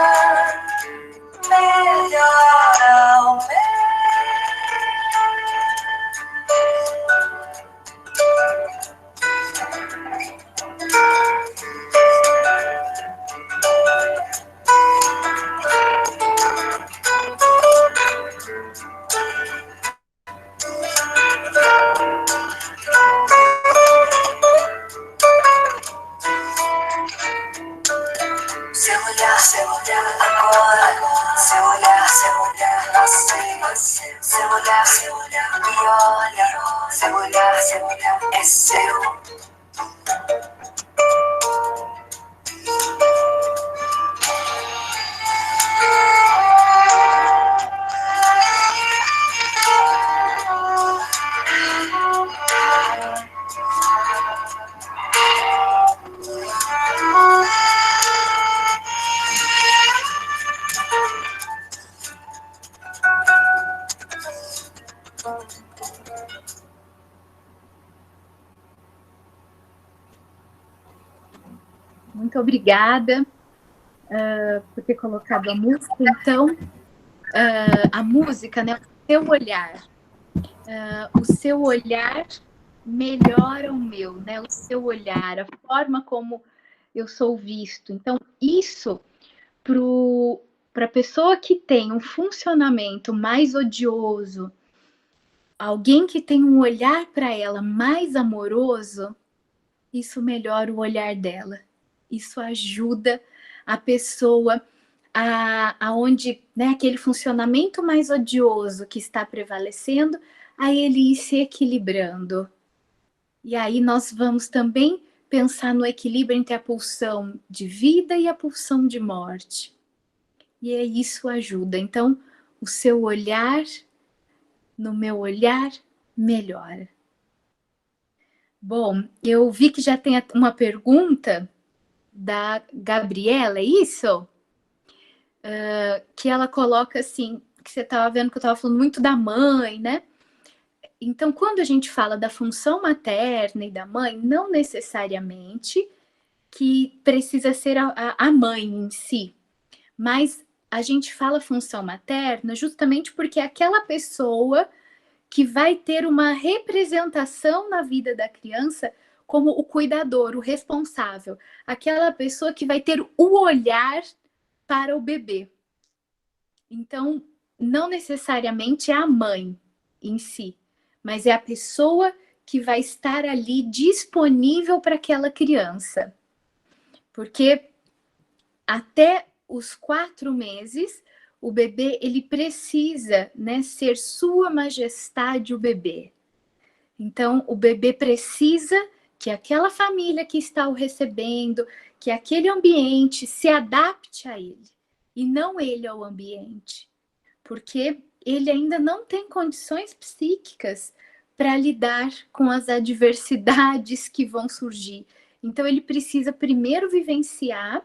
melhora o meu. Seu olhar agora, seu olhar nasceu, seu olhar me olha, seu olhar é seu. Muito obrigada por ter colocado a música. Então, a música, né? O seu olhar melhora o meu, né? O seu olhar, a forma como eu sou visto. Então, isso para a pessoa que tem um funcionamento mais odioso, alguém que tem um olhar para ela mais amoroso, isso melhora o olhar dela. Isso ajuda a pessoa aonde, né, aquele funcionamento mais odioso que está prevalecendo, a ele ir se equilibrando. E aí nós vamos também pensar no equilíbrio entre a pulsão de vida e a pulsão de morte. E isso ajuda. Então, o seu olhar, no meu olhar, melhora. Bom, eu vi que já tem uma pergunta da Gabriela, é isso? Que ela coloca assim, que você estava vendo que eu estava falando muito da mãe, né? Então, quando a gente fala da função materna e da mãe, não necessariamente que precisa ser a mãe em si, mas a gente fala função materna justamente porque é aquela pessoa que vai ter uma representação na vida da criança como o cuidador, o responsável, aquela pessoa que vai ter o olhar para o bebê. Então, não necessariamente é a mãe em si, mas é a pessoa que vai estar ali disponível para aquela criança. Porque até os 4 meses, o bebê ele precisa, né, ser Sua Majestade o bebê. Então, o bebê precisa que aquela família que está o recebendo, que aquele ambiente se adapte a ele, e não ele ao ambiente. Porque ele ainda não tem condições psíquicas para lidar com as adversidades que vão surgir. Então, ele precisa primeiro vivenciar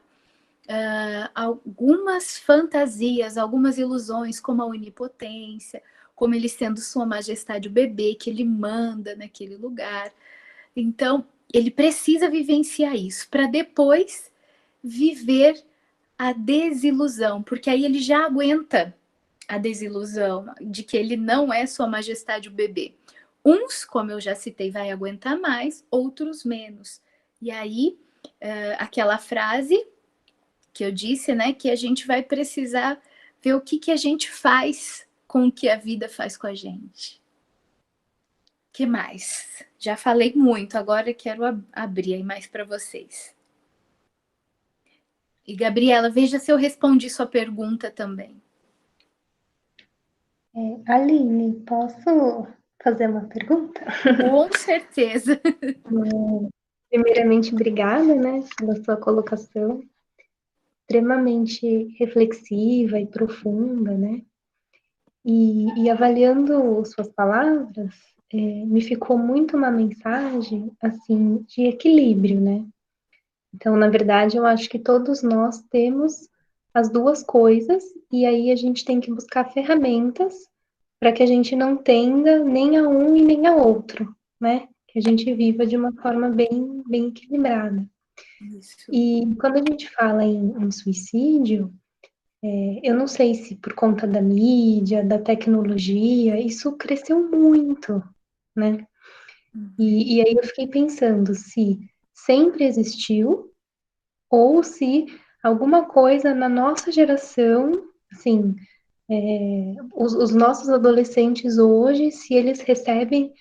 algumas fantasias, algumas ilusões, como a onipotência, como ele sendo Sua Majestade o bebê, que ele manda naquele lugar. Então, ele precisa vivenciar isso, para depois viver a desilusão, porque aí ele já aguenta a desilusão de que ele não é Sua Majestade o bebê. Uns, como eu já citei, vai aguentar mais, outros menos. E aí, aquela frase que eu disse, né, que a gente vai precisar ver o que a gente faz com o que a vida faz com a gente. O que mais? Já falei muito, agora quero abrir aí mais para vocês. E, Gabriela, veja se eu respondi sua pergunta também. Aline, posso fazer uma pergunta? Com certeza. Primeiramente, obrigada, né, pela sua colocação, extremamente reflexiva e profunda, né? E avaliando suas palavras, me ficou muito uma mensagem, assim, de equilíbrio, né? Então, na verdade, eu acho que todos nós temos as duas coisas, e aí a gente tem que buscar ferramentas para que a gente não tenda nem a um e nem a outro, né? Que a gente viva de uma forma bem, bem equilibrada. Isso. E quando a gente fala em suicídio, eu não sei se por conta da mídia, da tecnologia, isso cresceu muito, né? E aí eu fiquei pensando se sempre existiu ou se alguma coisa na nossa geração, assim, os nossos adolescentes hoje, se eles recebem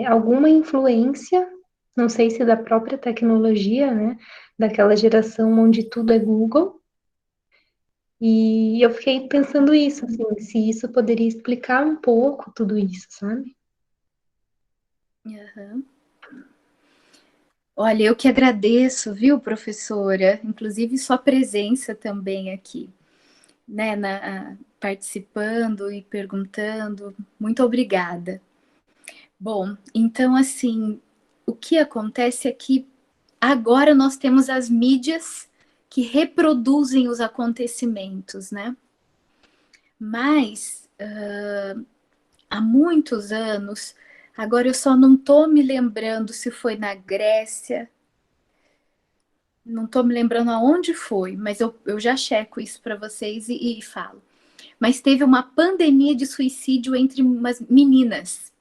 alguma influência, não sei se da própria tecnologia, né, daquela geração onde tudo é Google, e eu fiquei pensando isso, assim, se isso poderia explicar um pouco tudo isso, sabe? Uhum. Olha, eu que agradeço, viu, professora? Inclusive sua presença também aqui, né, participando e perguntando. Muito obrigada. Bom, então, assim, o que acontece é que agora nós temos as mídias que reproduzem os acontecimentos, né? Mas há muitos anos, agora eu só não estou me lembrando se foi na Grécia, não estou me lembrando aonde foi, mas eu já checo isso para vocês e falo. Mas teve uma pandemia de suicídio entre umas meninas.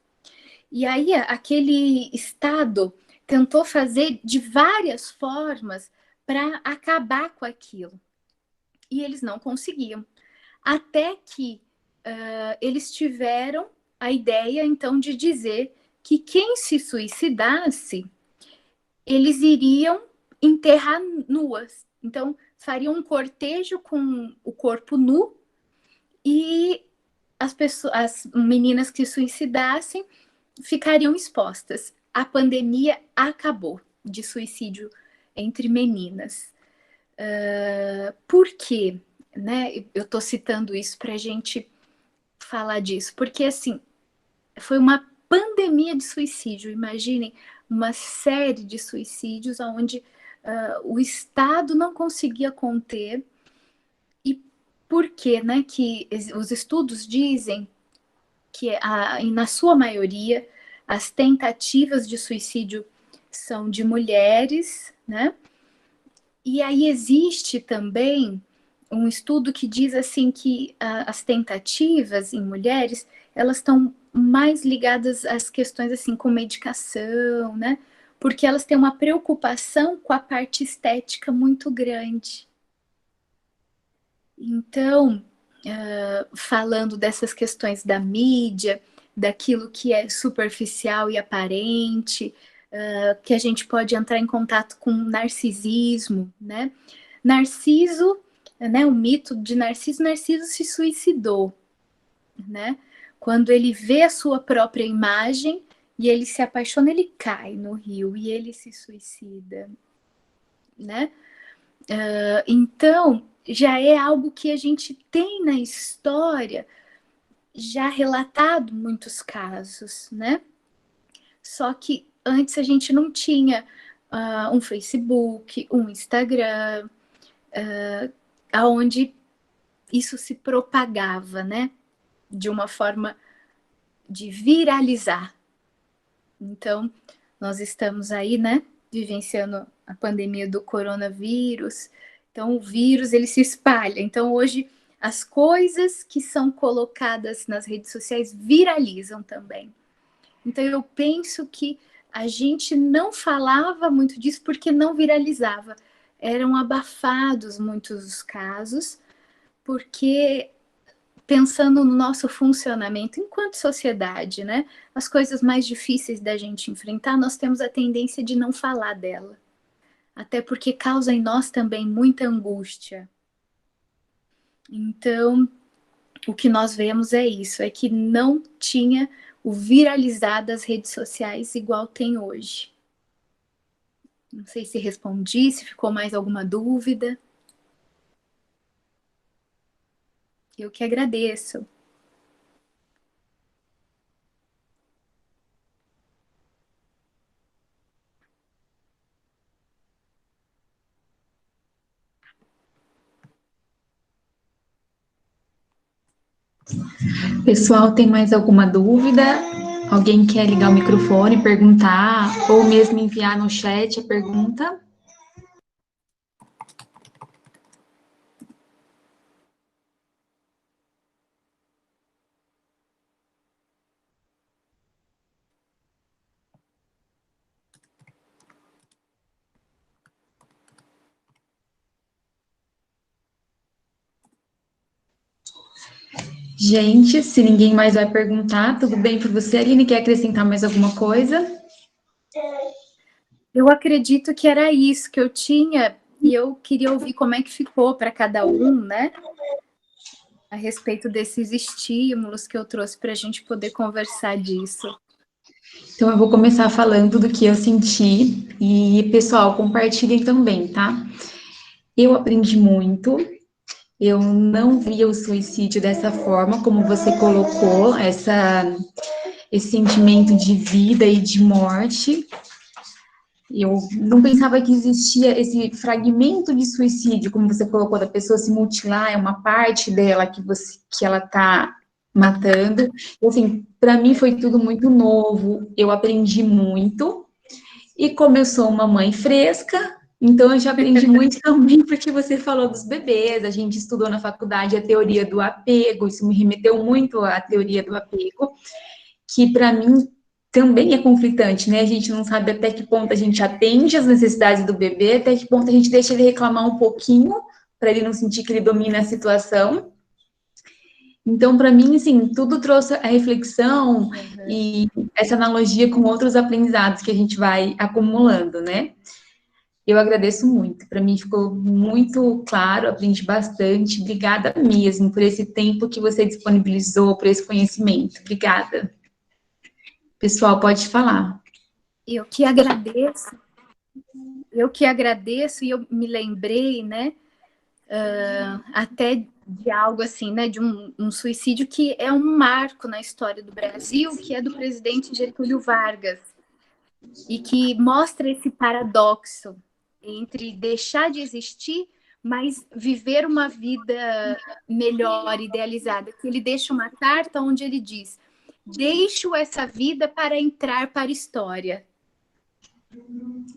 E aí aquele Estado tentou fazer de várias formas para acabar com aquilo. E eles não conseguiam. Até que eles tiveram a ideia, então, de dizer que quem se suicidasse, eles iriam enterrar nuas. Então, fariam um cortejo com o corpo nu e as meninas que suicidassem ficariam expostas. A pandemia acabou de suicídio entre meninas. Por quê? Né? Eu estou citando isso para a gente falar disso, porque assim, foi uma pandemia de suicídio. Imaginem uma série de suicídios onde o Estado não conseguia conter. E por quê? Né? Que os estudos dizem que, na sua maioria, as tentativas de suicídio são de mulheres, né? E aí existe também um estudo que diz assim que as tentativas em mulheres, elas estão mais ligadas às questões assim com medicação, né? Porque elas têm uma preocupação com a parte estética muito grande. Então, falando dessas questões da mídia, daquilo que é superficial e aparente, que a gente pode entrar em contato com narcisismo, né? Narciso, né, o mito de Narciso se suicidou, né? Quando ele vê a sua própria imagem e ele se apaixona, ele cai no rio e ele se suicida, né? Então, já é algo que a gente tem na história já relatado muitos casos, né? Só que antes a gente não tinha um Facebook, um Instagram, aonde isso se propagava, né? De uma forma de viralizar. Então, nós estamos aí, né? Vivenciando a pandemia do coronavírus. Então, o vírus, ele se espalha. Então, hoje, as coisas que são colocadas nas redes sociais viralizam também. Então, eu penso que a gente não falava muito disso porque não viralizava. eram abafados muitos dos casos, porque pensando no nosso funcionamento enquanto sociedade, né? As coisas mais difíceis da gente enfrentar, nós temos a tendência de não falar dela. Até porque causa em nós também muita angústia. Então, o que nós vemos é isso, é que não tinha o viralizar das redes sociais igual tem hoje. Não sei se respondi, se ficou mais alguma dúvida. Eu que agradeço. Pessoal, tem mais alguma dúvida? Alguém quer ligar o microfone, perguntar, ou mesmo enviar no chat a pergunta? Gente, se ninguém mais vai perguntar, tudo bem para você, Aline? Quer acrescentar mais alguma coisa? Eu acredito que era isso que eu tinha, e eu queria ouvir como é que ficou para cada um, né? A respeito desses estímulos que eu trouxe para a gente poder conversar disso. Então, eu vou começar falando do que eu senti, e, pessoal, compartilhem também, tá? Eu aprendi muito. Eu não via o suicídio dessa forma, como você colocou, esse sentimento de vida e de morte. Eu não pensava que existia esse fragmento de suicídio, como você colocou, da pessoa se mutilar, é uma parte dela que ela está matando. Assim, para mim foi tudo muito novo, eu aprendi muito. E como eu sou uma mãe fresca, então eu já aprendi muito também, porque você falou dos bebês, a gente estudou na faculdade a teoria do apego, isso me remeteu muito à teoria do apego, que para mim também é conflitante, né? A gente não sabe até que ponto a gente atende as necessidades do bebê, até que ponto a gente deixa ele reclamar um pouquinho, para ele não sentir que ele domina a situação. Então, para mim, assim, tudo trouxe a reflexão e essa analogia com outros aprendizados que a gente vai acumulando, né? Eu agradeço muito, para mim ficou muito claro, aprendi bastante. Obrigada mesmo por esse tempo que você disponibilizou, por esse conhecimento. Obrigada. Pessoal, pode falar. Eu que agradeço, e eu me lembrei, né, até de algo assim, né, de um suicídio que é um marco na história do Brasil, que é do presidente Getúlio Vargas, e que mostra esse paradoxo entre deixar de existir, mas viver uma vida melhor, idealizada, que ele deixa uma carta onde ele diz: deixo essa vida para entrar para a história.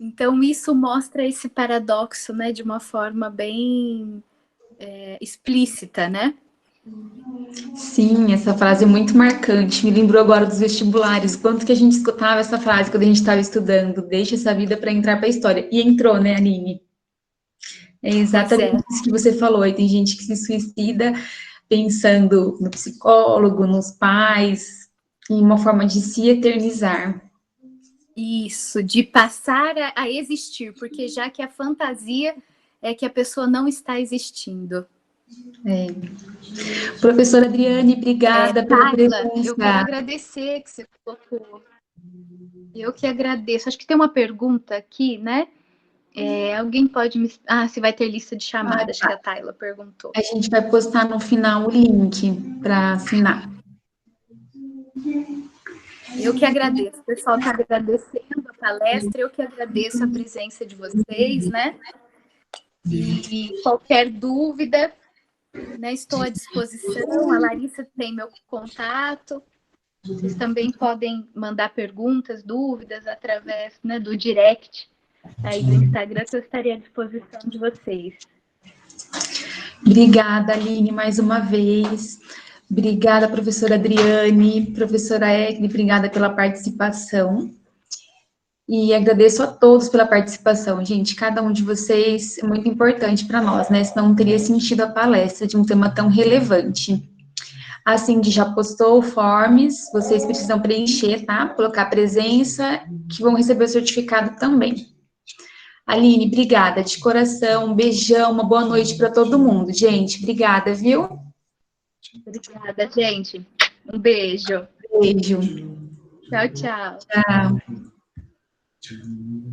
Então, isso mostra esse paradoxo, né, de uma forma bem explícita, né? Sim, essa frase é muito marcante. Me lembrou agora dos vestibulares, quanto que a gente escutava essa frase quando a gente estava estudando, deixa essa vida para entrar para a história. E entrou, né, Aline? É exatamente isso que você falou. E tem gente que se suicida pensando no psicólogo, nos pais, em uma forma de se eternizar. Isso, de passar a existir, porque já que a fantasia é que a pessoa não está existindo. Professora Adriane, obrigada pela presença. Eu quero agradecer que você colocou. Eu que agradeço. Acho que tem uma pergunta aqui, né? Alguém pode me... se vai ter lista de chamadas, que a Tayla perguntou. A gente vai postar no final o link para assinar. Eu que agradeço. O pessoal está agradecendo a palestra, eu que agradeço a presença de vocês, né? E qualquer dúvida, né, estou à disposição. A Larissa tem meu contato. Vocês também podem mandar perguntas, dúvidas, através, né, do direct aí do Instagram, que eu estaria à disposição de vocês. Obrigada, Aline, mais uma vez. Obrigada, professora Adriane, professora Egli, obrigada pela participação. E agradeço a todos pela participação, gente. Cada um de vocês é muito importante para nós, né? Senão não teria sentido a palestra de um tema tão relevante. A Cindy já postou o forms, vocês precisam preencher, tá? Colocar presença, que vão receber o certificado também. Aline, obrigada de coração, um beijão, uma boa noite para todo mundo. Gente, obrigada, viu? Obrigada, gente. Um beijo. Beijo. Tchau, tchau. Tchau.